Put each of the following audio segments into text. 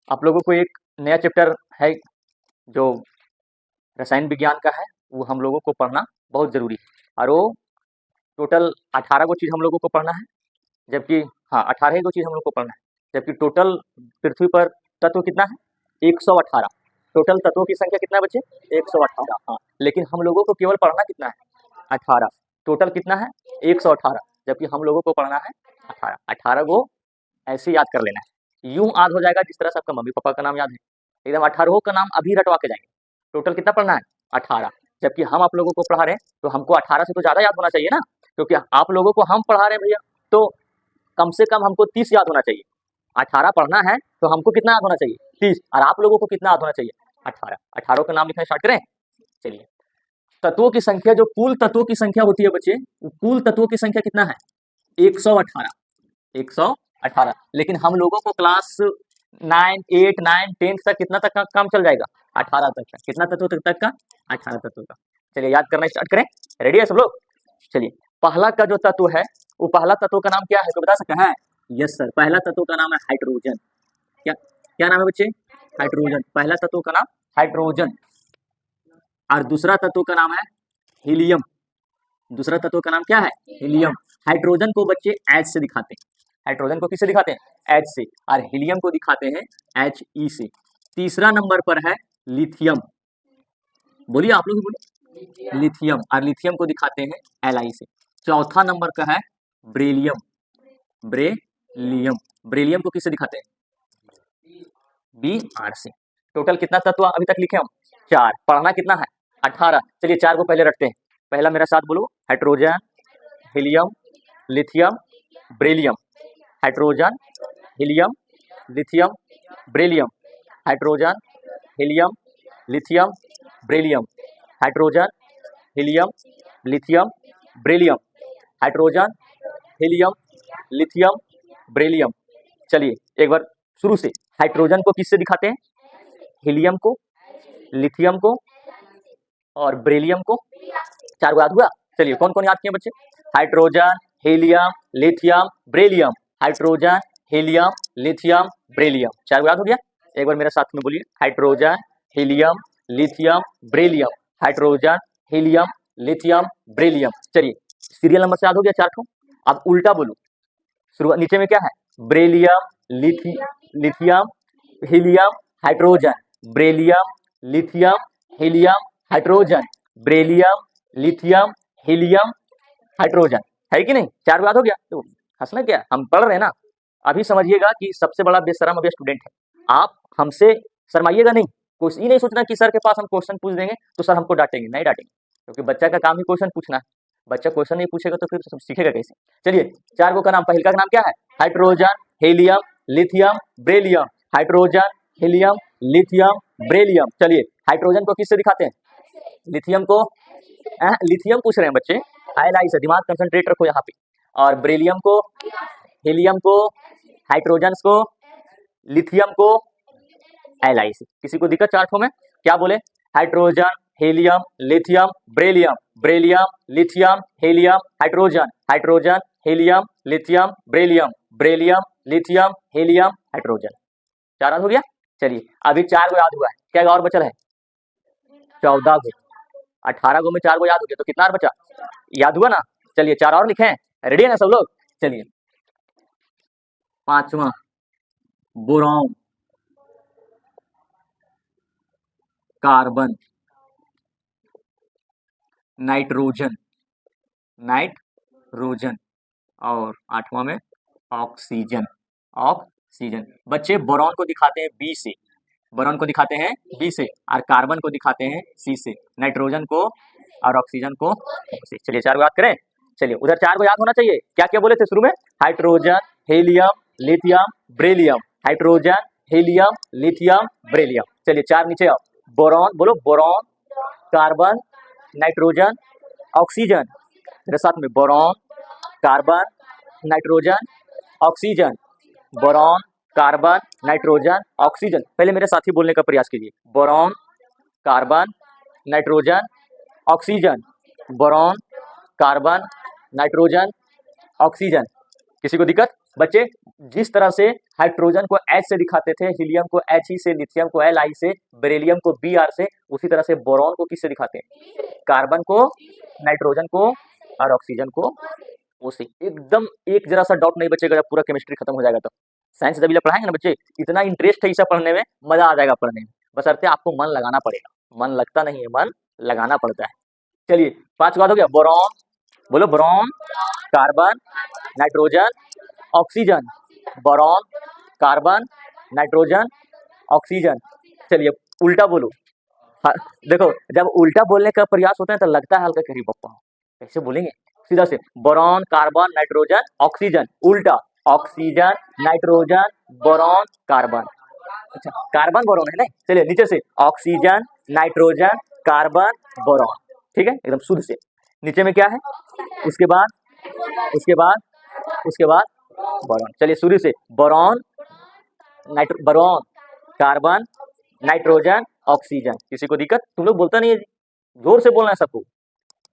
आप लोगों को एक नया चैप्टर है जो रसायन विज्ञान का है, वो हम लोगों को पढ़ना बहुत ज़रूरी है। और वो टोटल 18 गो चीज़ हम लोगों को पढ़ना है, जबकि हाँ 18 गो चीज़ हम लोग को पढ़ना है, जबकि टोटल पृथ्वी पर तत्व कितना है 118। टोटल तत्वों की संख्या कितना है बच्चे 118। हाँ, लेकिन हम लोगों को केवल पढ़ना कितना है 18। टोटल कितना है 118, जबकि हम लोगों को पढ़ना है 18। 18 को ऐसे याद कर लेना है, यूं याद हो जाएगा जिस तरह से आपका मम्मी पापा का नाम याद है, एकदम 18 का नाम अभी रटवा के जाएंगे। टोटल कितना पढ़ना है 18, जबकि हम आप लोगों को पढ़ा रहे हैं तो हमको 18 से तो ज़्यादा याद होना चाहिए ना, क्योंकि आप लोगों को हम पढ़ा रहे हैं भैया, तो कम से कम हमको 30 याद होना चाहिए। 18 पढ़ना है तो हमको कितना याद होना चाहिए 30, और आप लोगों को कितना याद होना चाहिए 18। 18 का नाम लिखना स्टार्ट करें। चलिए, तत्वों की संख्या, जो कुल तत्वों की संख्या होती है बच्चे, कुल तत्वों की संख्या कितना है 118। 118, लेकिन हम लोगों को क्लास 9, 8, 9, 10 तक कितना तक का काम चल जाएगा 18 तक का। कितना तत्व तक का 18 तत्व का। चलिए याद करना स्टार्ट करें, रेडी है सब लोग। चलिए, पहला का जो तत्व है वो पहला तत्व का नाम क्या है, तो बता सकते हैं। यस सर, पहला तत्व का नाम है हाइड्रोजन। क्या क्या नाम है बच्चे, हाइड्रोजन। पहला तत्व का नाम हाइड्रोजन। और दूसरा तत्व का नाम है हीलियम। दूसरा तत्व का नाम क्या है हीलियम। हाइड्रोजन को बच्चे H से दिखाते हैं। हाइड्रोजन को किससे दिखाते हैं H से, और हीलियम को दिखाते हैं He से। तीसरा नंबर पर है लिथियम। बोलिए आप लोग बोलिए, लिथियम। और लिथियम को दिखाते हैं Li से। चौथा नंबर का है ब्रिलियम। ब्रिलियम, ब्रिलियम को किससे दिखाते हैं Br से। टोटल कितना तत्व अभी तक लिखे हम 4। पढ़ना कितना है 18। चलिए 4 को पहले रखते हैं। पहला मेरा साथ बोलो, hydrogen, helium, lithium, beryllium. Hydrogen, helium, lithium, beryllium. Hydrogen, helium, lithium, beryllium. Hydrogen, helium, lithium, beryllium. Hydrogen, helium, lithium, beryllium. चलिए एक बार शुरू से, हाइड्रोजन को किससे दिखाते हैं, हीलियम को, लिथियम को और ब्रिलियम को। 4 को याद हुआ। चलिए कौन कौन याद किए बच्चे, hydrogen, helium, lithium, beryllium. Hydrogen, helium, lithium, beryllium. 4 को याद हो गया। एक बार मेरे साथ में बोलिए, hydrogen, helium, lithium, beryllium. Hydrogen, helium, lithium, beryllium. चलिए सीरियल नंबर से याद हो गया 4 को। अब उल्टा बोलो, शुरुआत नीचे में क्या है, beryllium, lithium, helium, hydrogen. Beryllium, lithium, helium, hydrogen. Beryllium, lithium, helium, hydrogen. है कि नहीं, 4 याद हो गया। तो हंसना क्या, हम पढ़ रहे हैं ना। अभी समझिएगा कि सबसे बड़ा बेशरम अभी स्टूडेंट है। आप हमसे शर्माइएगा नहीं, कुछ ही नहीं सोचना कि सर के पास हम क्वेश्चन पूछ देंगे तो सर हमको डांटेंगे, नहीं डांटेंगे, क्योंकि बच्चा का काम ही क्वेश्चन पूछना है। बच्चा क्वेश्चन नहीं पूछेगा तो फिर सब सीखेगा कैसे। चलिए 4 को का नाम, पहले का नाम क्या है, hydrogen, helium, lithium, beryllium. Hydrogen, helium, lithium, beryllium. चलिए हाइड्रोजन को किससे दिखाते हैं, लिथियम को, लिथियम पूछ रहे हैं बच्चे, Li से, दिमाग कंसंट्रेट रखो यहाँ पे। और ब्रिलियम को, हीलियम को, हाइड्रोजन को, लिथियम को Li से। किसी को दिक्कत 4 ठो में, क्या बोले, hydrogen, helium, lithium, beryllium. Beryllium, lithium, helium, hydrogen. Hydrogen, helium, lithium, beryllium. Beryllium, lithium, helium, hydrogen. 4 याद हो गया। चलिए अभी 4 को याद हुआ है, क्या और बचल है 14 को। 18 को में 4 को याद हो गया तो कितना और बचा, याद हुआ ना। चलिए 4 और लिखें, रेडी है ना सब लोग। चलिए 5वां बोरॉन, कार्बन, नाइट्रोजन, नाइट्रोजन और 8वां में ऑक्सीजन। ऑक्सीजन बच्चे बोरॉन को दिखाते हैं बी से, बोरॉन को दिखाते हैं बी से, और कार्बन को दिखाते हैं सी से, नाइट्रोजन को और ऑक्सीजन को से। चलिए 4 को याद करें। चलिए उधर 4 को याद होना चाहिए, क्या क्या बोले थे शुरू में, hydrogen, helium, lithium, beryllium. Hydrogen, helium, lithium, beryllium. चलिए 4 नीचे आओ, बोरॉन बोलो, बोरॉन, कार्बन, नाइट्रोजन, ऑक्सीजन। मेरे साथ में, boron, carbon, nitrogen, oxygen. Boron, carbon, nitrogen, oxygen. पहले मेरे साथी बोलने का प्रयास कीजिए, boron, carbon, nitrogen, oxygen. Boron, carbon, nitrogen, oxygen. किसी को दिक्कत, बच्चे जिस तरह से हाइड्रोजन को H से दिखाते थे, हीलियम को He से, लिथियम को Li से, बेरिलियम को Br से, उसी तरह से बोरॉन को किससे दिखाते हैं? कार्बन को, नाइट्रोजन को और ऑक्सीजन को O से। एकदम एक जरा सा डाउट नहीं बचेगा जब पूरा केमिस्ट्री खत्म हो जाएगा तो। साइंस जब पढ़ाएंगे ना बच्चे, इतना इंटरेस्ट है इसे पढ़ने में, मजा आ जाएगा पढ़ने में, बशर्ते आपको मन लगाना पड़ेगा। मन लगता नहीं है, मन लगाना पड़ता है। चलिए 5 बात हो गया। बोरॉन, बोलो boron, carbon, nitrogen, oxygen. Boron, carbon, nitrogen, oxygen. चलिए उल्टा बोलो। हाँ, देखो जब उल्टा बोलने का प्रयास होता है तो लगता है हल्का करीब बप्पा कैसे बोलेंगे, सीधा से बोरॉन, कार्बन, नाइट्रोजन, ऑक्सीजन। उल्टा ऑक्सीजन, नाइट्रोजन, बोरॉन, कार्बन। अच्छा कार्बन बोरॉन है ना। चलिए नीचे से ऑक्सीजन, नाइट्रोजन, कार्बन, बोरॉन। ठीक है, एकदम शुद्ध से। नीचे में क्या है? उसके बाद उसके बाद उसके बाद बोरॉन। चलिए शुरू से boron, boron, carbon, nitrogen, oxygen. किसी को दिक्कत? तुम लोग बोलता नहीं है, जोर से बोलना है सबको,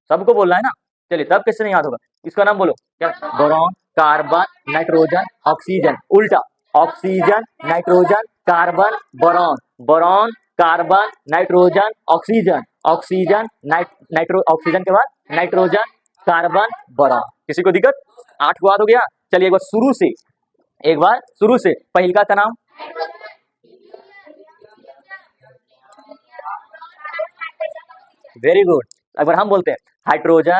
सबको बोलना है ना। चलिए तब कैसे नहीं याद होगा? इसका नाम बोलो क्या? Boron, carbon, nitrogen, oxygen. उल्टा oxygen, nitrogen, carbon, boron, boron, carbon, nitrogen, oxygen, oxygen, oxygen के बाद नाइट्रोजन, कार्बन, बोरॉन। किसी को दिक्कत? 8 को याद हो गया। चलिए एक बार शुरू से पहिलका का नाम वेरी गुड। अगर हम बोलते हैं हाइड्रोजन,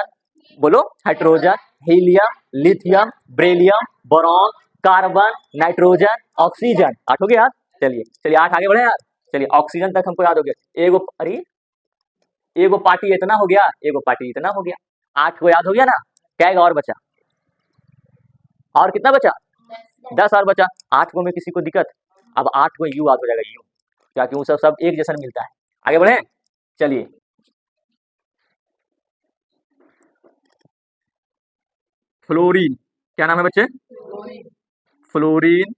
बोलो hydrogen, helium, lithium, beryllium, boron, carbon, nitrogen, oxygen. 8 हो गया। चलिए 8 आगे बढ़े यार। चलिए ऑक्सीजन तक हमको याद हो गया। एगो पार्टी इतना हो गया, एगो पार्टी इतना हो गया। 8 को याद हो गया ना। क्या और बचा? और कितना बचा? 10 और बचा। 8 को में किसी को दिक्कत? अब 8 को यू याद हो जाएगा, यू, क्या क्यों सब एक जैसा मिलता है। आगे बढ़े। चलिए फ्लोरीन, क्या नाम है बच्चे? Fluorine,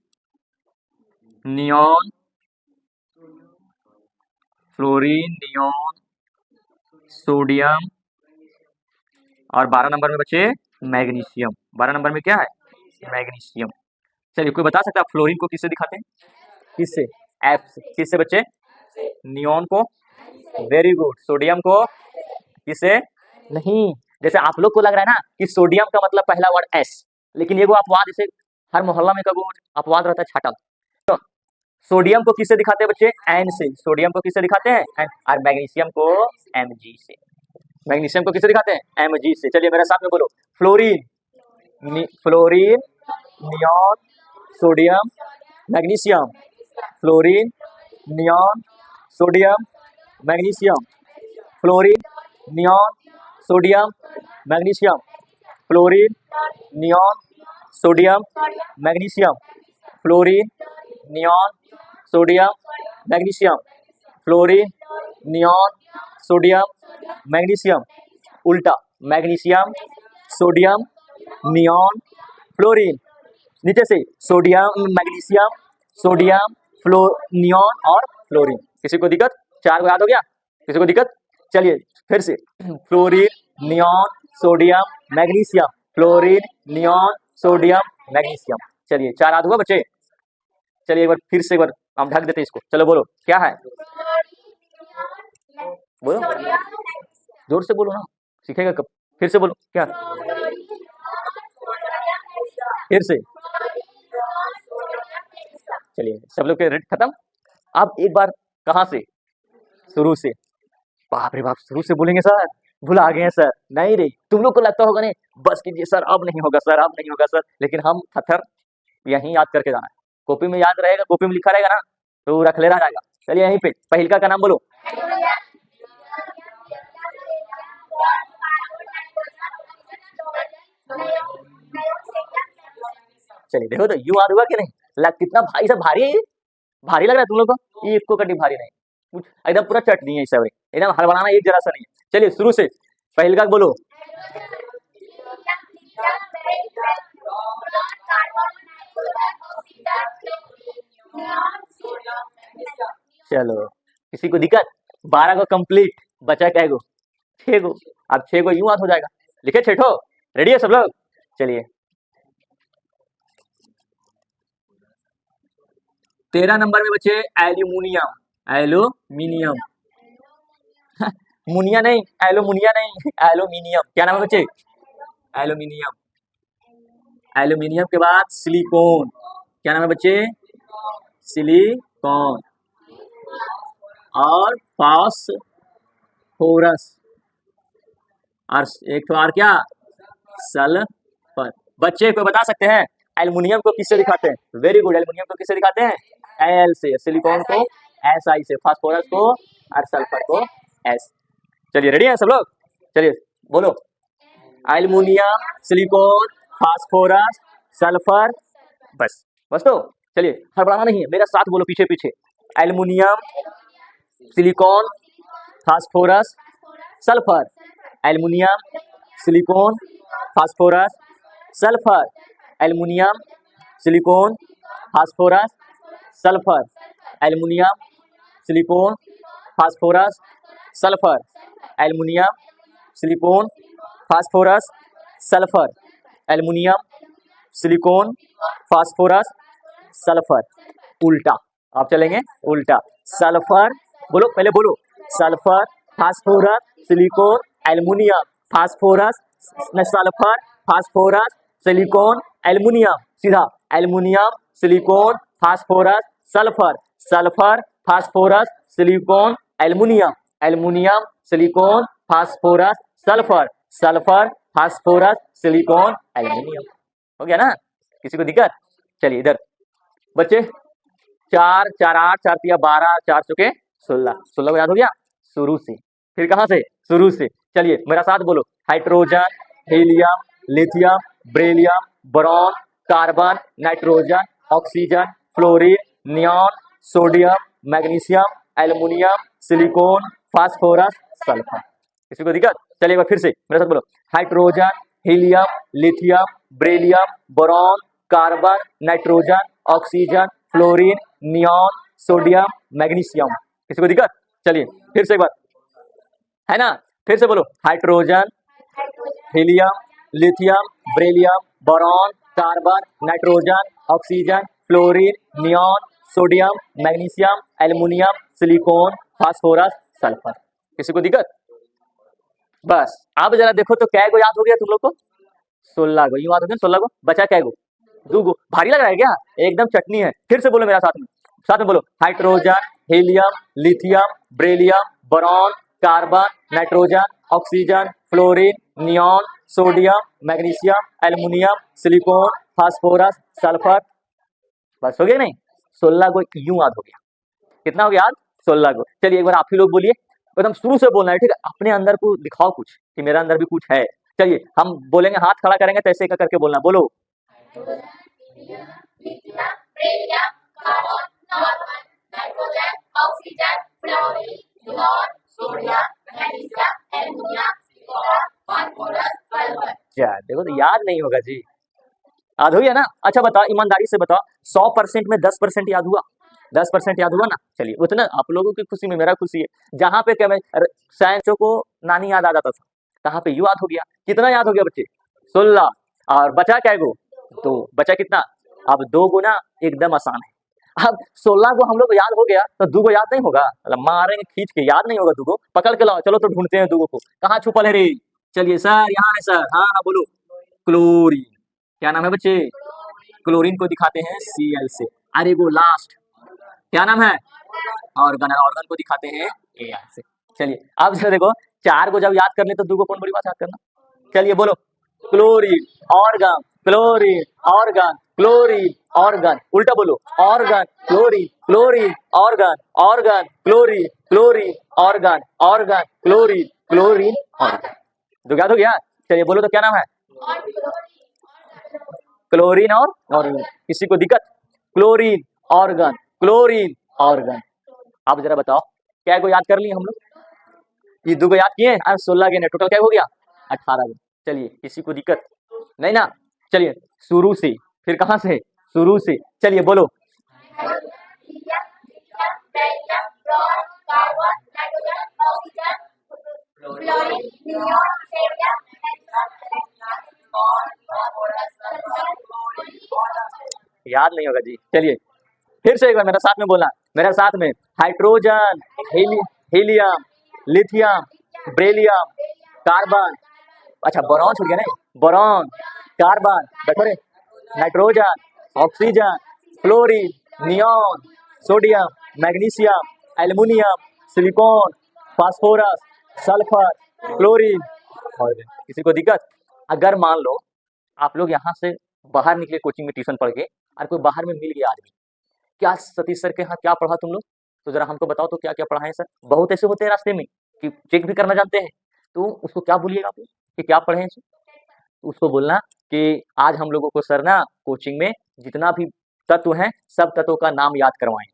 neon, fluorine, neon, sodium और 12 नंबर में बच्चे मैग्नीशियम। 12 नंबर में क्या है? मैग्नीशियम। चलिए कोई बता सकता है फ्लोरीन को किससे दिखाते हैं? किससे? एफ से। किससे बच्चे? नियॉन को, वेरी गुड। सोडियम को किससे? नहीं, जैसे आप लोग को लग रहा है ना कि सोडियम का मतलब पहला वर्ड एस, लेकिन ये वो अपवाद, जैसे हर मोहल्ला में कभी अपवाद रहता है छाटल। तो सोडियम को किससे दिखाते हैं बच्चे? एन से। सोडियम को किससे दिखाते हैं? एन। और मैग्नीशियम को एमजी से। मैग्नीशियम को किससे दिखाते हैं? एमजी से। चलिए मेरे साथ में बोलो fluorine, fluorine, neon, sodium, magnesium. Fluorine, neon, sodium, magnesium. Fluorine, neon, sodium, magnesium. Fluorine, neon, sodium, magnesium. Fluorine, neon, sodium, magnesium. Fluorine, neon, sodium, magnesium. उल्टा मैग्नीशियम, सोडियम, नियॉन, फ्लोरीन। नीचे से सोडियम, मैग्नीशियम, सोडियम, नियॉन और fluorine. किसी को दिक्कत? 4 को याद हो गया? किसी को दिक्कत? चलिए फिर से fluorine, neon, sodium, magnesium. Fluorine, neon, sodium, magnesium. चलिए 4 याद हुआ बच्चे? चलिए एक बार फिर से एक बार हम ढक देते हैं इसको। चलो बोलो क्या है? बोलो जोर से बोलो ना, सीखेगा कब? फिर से बोलो क्या? फिर से। चलिए सब लोग के रेट खत्म। अब एक बार कहाँ से? शुरू से। बाप रे बाप, शुरू से बोलेंगे सर? भुला गए हैं सर? नहीं रे, तुम लोग को लगता होगा नहीं बस कीजिए सर, अब नहीं होगा सर, अब नहीं होगा सर, लेकिन हम थथर यहीं याद करके जाना है। कॉपी में याद रहेगा, कॉपी में लिखा रहेगा ना तो रख ले रहा जाएगा। चलिए यहीं पे पहिलका का नाम बोलो। चलिए देखो तो यू याद हुआ कि नहीं? कितना भाई सब भारी है ये? भारी लग रहा है तुम लोग को? ये इसको कटी भारी नहीं, कुछ एकदम पूरा चटनी है सब, एकदम हड़बड़ाना एक जरा सा नहीं है। चलिए शुरू से पहिलका बोलो। चलो किसी को दिक्कत? 12 को कंप्लीट, बचा क्या गो? 6 गो। अब 6 गो यूं याद हो जाएगा। लिखे 6 ठो। रेडी है सब लोग? चलिए 13 नंबर में बच्चे एल्यूमिनियम, एल्यूमिनियम मुनिया नहीं, एल्यूमिनिया नहीं, एल्यूमिनियम। क्या नाम है बच्चे? एल्यूमिनियम। एल्यूमिनियम के बाद सिलिकॉन। क्या नाम है बच्चे? सिलिकॉन। और फास्फोरस, और एक तो और क्या? सल्फर। बच्चे को बता सकते हैं एल्युमिनियम को किससे दिखाते हैं? Very good. एल्युमिनियम को किससे दिखाते हैं? एल से, सिलिकॉन को एस आई से, फास्फोरस को और सल्फर को एस। चलिए रेडी है सब लोग? चलिए बोलो, एल्युमिनियम, सिलिकॉन, फास्फोरस, सल्फर। बस बस। तो चलिए हड़बड़ाना नहीं है, मेरा साथ बोलो पीछे पीछे। Aluminium, silicon, phosphorus, sulphur. Aluminium, silicon, phosphorus, sulphur. Aluminium, silicon, phosphorus, sulphur. Aluminium, silicon, phosphorus, sulphur. Aluminium, silicon, phosphorus, sulphur. Aluminium, silicon, phosphorus, sulphur. उल्टा आप चलेंगे, उल्टा। सल्फर बोलो, पहले बोलो। Sulphur, phosphorus, silicon, aluminium, phosphorus, sulphur, phosphorus, silicon, aluminium. सीधा aluminium, silicon, phosphorus, sulphur, sulphur, phosphorus, silicon, aluminium, aluminium, silicon, phosphorus, sulphur, sulphur, phosphorus, silicon, aluminium. हो गया ना? किसी को दिक्कत? चलिए इधर बच्चे, 4 4 8 4 तिया 12, 4 चुके 16। 16 को याद हो गया? शुरू से। फिर कहाँ से? शुरू से। चलिए मेरा साथ बोलो, hydrogen, helium, lithium, beryllium, boron, carbon, nitrogen, oxygen, fluorine, neon, sodium, magnesium, aluminium, silicon, phosphorus, sulphur. किसी को दिक्कत? चलिए एक बार फिर से मेरे साथ बोलो, hydrogen, helium, lithium, beryllium, boron, carbon, nitrogen, oxygen, fluorine, neon, sodium, magnesium. किसी को दिक्कत? चलिए फिर से एक बार, है ना? फिर से बोलो, hydrogen, helium, lithium, beryllium, boron, carbon, nitrogen, oxygen, fluorine, neon, sodium, magnesium, aluminium, silicon, phosphorus, sulphur. किसी को दिक्कत? बस अब जरा देखो तो कै गो याद हो गया तुम लोग को? 16 गो। यूं याद हो गया 16 गो। बचा कै गो? 2 गो। भारी लग रहा है क्या? एकदम चटनी है। फिर से बोलो मेरा साथ में, साथ में बोलो, hydrogen, helium, lithium, beryllium, boron, carbon, nitrogen, oxygen, fluorine, neon, sodium, magnesium, aluminium, silicon, phosphorus, sulphur. बस हो गया नहीं? 16 को यूं याद हो गया। कितना हो गया याद? 16 को। चलिए एक बार आप ही लोग बोलिए, एकदम शुरू से बोलना है, ठीक है? अपने अंदर को दिखाओ कुछ कि मेरा अंदर भी कुछ है। चलिए हम बोलेंगे, हाथ खड़ा करेंगे तो ऐसे करके बोलना। बोलो, क्या देखो तो याद नहीं होगा जी? याद हो गया ना? अच्छा बताओ, ईमानदारी से बताओ, 100% में 10% याद हुआ? 10% याद हुआ ना? चलिए उतना आप लोगों की खुशी में मेरा खुशी है। जहाँ पे क्या, मैं साइंसों को नानी याद आ जाता था, कहाँ पे यू याद हो गया। कितना याद हो गया बच्चे? 16। और बचा क्या गो? 2। बचा कितना? अब 2 गुना एकदम आसान है। अब 16 को हम लोग को याद हो गया तो 2 को याद नहीं होगा? मतलब मारेंगे खींच के, याद नहीं होगा 2 को? पकड़ के लाओ, चलो तो ढूंढते हैं 2 को। कहाँ छुपल है रे? चलिए सर, यहाँ है सर। हाँ हाँ बोलो, क्लोरीन। क्या नाम है बच्चे? क्लोरीन को दिखाते हैं Cl से। अरे वो लास्ट क्या नाम है? ऑर्गन। ऑर्गन को दिखाते हैं Al से। चलिए अब जरा देखो, 4 को जब याद करने तो 2 को कौन बड़ी बात याद करना? चलिए बोलो, chlorine, organ, chlorine, organ, chlorine, organ. उल्टा बोलो, organ, chlorine, chlorine, organ, organ, chlorine, chlorine, organ, organ, chlorine, chlorine, organ. तो याद हो गया? चलिए बोलो तो क्या नाम है? क्लोरीन और ऑर्गन। किसी को दिक्कत? Chlorine, organ, chlorine, organ. अब जरा बताओ, क्या को याद कर लिए हम लोग? ये 2 को याद किए और 16 के, टोटल क्या हो गया? 18 को। चलिए किसी को दिक्कत नहीं ना? चलिए शुरू से, फिर कहाँ से? शुरू से। चलिए बोलो, याद नहीं होगा जी? चलिए फिर से एक बार मेरा साथ में बोलना, मेरा साथ में। Hydrogen, helium, lithium, beryllium, carbon, अच्छा बोरॉन छूट गया नहीं, बोरॉन, कार्बन, बैठो रे, nitrogen, oxygen, fluorine, neon, sodium, magnesium, aluminium, silicon, phosphorus, sulphur, chlorine. और किसी को दिक्कत? अगर मान लो आप लोग यहाँ से बाहर निकले कोचिंग में ट्यूशन पढ़ के, और कोई बाहर में मिल गया आदमी, क्या सतीश सर के यहाँ क्या पढ़ा तुम लोग, तो जरा हमको बताओ तो क्या क्या पढ़ा है सर। बहुत ऐसे होते हैं रास्ते में कि चेक भी करना जानते हैं, तो उसको क्या बोलिएगा आप कि क्या पढ़े हैं। तो उसको बोलना कि आज हम लोगों को सर ना कोचिंग में जितना भी तत्व हैं सब तत्वों का नाम याद करवाएं।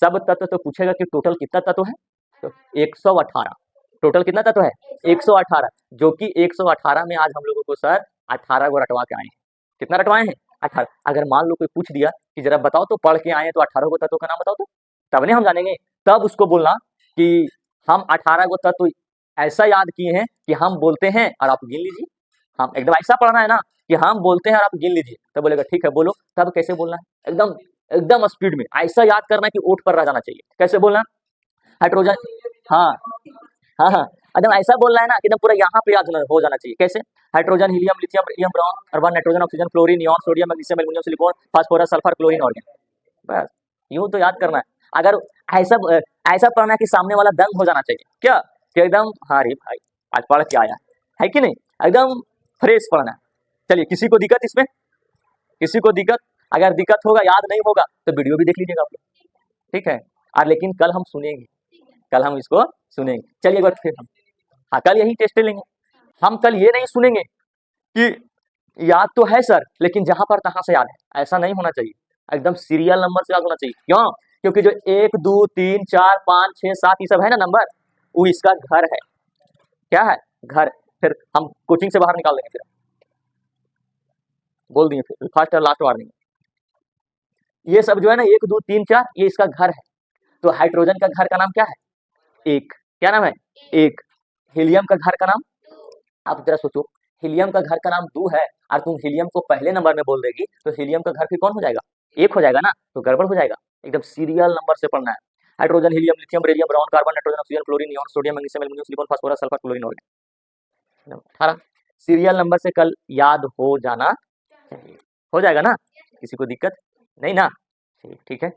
सब तत्व तो पूछेगा कि टोटल कितना तत्व है, तो 118। टोटल कितना तत्व है? 118, जो कि 118 में आज हम लोगों को सर 18 को रटवा के आए हैं। कितना रटवाए हैं? 18। अगर मान लो कोई पूछ दिया कि जरा बताओ तो पढ़ के आए हैं तो 18 को तत्वों का नाम बताओ, तो तब नहीं हम जानेंगे। तब उसको बोलना कि हम 18 को तत्व ऐसा याद किए हैं कि हम बोलते हैं और आप गिन लीजिए। हम एकदम ऐसा पढ़ना है ना कि हम बोलते हैं और आप गिन लीजिए। तब बोलेगा ठीक है बोलो। तब कैसे बोलना है? एकदम एकदम स्पीड में ऐसा याद करना कि ओठ पर रह जाना चाहिए। कैसे बोलना? हाइड्रोजन, हाँ हाँ हाँ, एकदम ऐसा बोलना है ना कि एकदम पूरा यहाँ पे याद हो जाना चाहिए। कैसे? Hydrogen, helium, lithium, beryllium, boron, carbon, nitrogen, oxygen, fluorine, neon, sodium, magnesium, aluminium, silicon, phosphorus, sulphur, chlorine, organ. बस यूं तो याद करना है। अगर ऐसा ऐसा पढ़ना है कि सामने वाला दंग हो जाना चाहिए, क्या कि एकदम हाँ रे भाई आज पढ़ के आया है कि नहीं, एकदम फ्रेश पढ़ना है। चलिए, किसी को दिक्कत इसमें? किसी को दिक्कत? अगर दिक्कत होगा, याद नहीं होगा तो वीडियो भी देख लीजिएगा आप लोग, ठीक है। और लेकिन कल हम सुनेंगे, कल हम इसको सुनेंगे। चलिए एक बार फिर हम, हाँ कल यही टेस्ट लेंगे हम। कल ये नहीं सुनेंगे कि याद तो है सर लेकिन जहां पर तहां से याद है, ऐसा नहीं होना चाहिए। एकदम सीरियल नंबर से याद होना चाहिए। क्यों? क्योंकि जो 1 2 3 4 5 6 7 ये सब है ना नंबर, वो इसका घर है। क्या है? घर। फिर हम कोचिंग से बाहर निकाल देंगे। फिर बोल दिए, फिर फर्स्ट और लास्ट वार्निंग। ये सब जो है ना 1 2 3 4 ये इसका घर है। तो हाइड्रोजन का घर का नाम क्या है? एक। क्या नाम है? एक। हीलियम का घर का नाम, आप जरा सोचो, हीलियम का घर का नाम 2 है और तुम हीलियम को पहले नंबर में बोल देगी तो हीलियम का घर फिर कौन हो जाएगा? 1 हो जाएगा ना, तो गड़बड़ हो जाएगा। एकदम सीरियल नंबर से पढ़ना है। Hydrogen, helium, lithium, beryllium, boron, carbon, nitrogen, oxygen, chlorine, neon, sodium, magnesium, aluminium, silicon, phosphorus, sulphur, chlorine, organ. 18 serial number से कल याद हो जाना चाहिए। हो जाएगा ना? किसी को दिक्कत नहीं ना? ठीक है।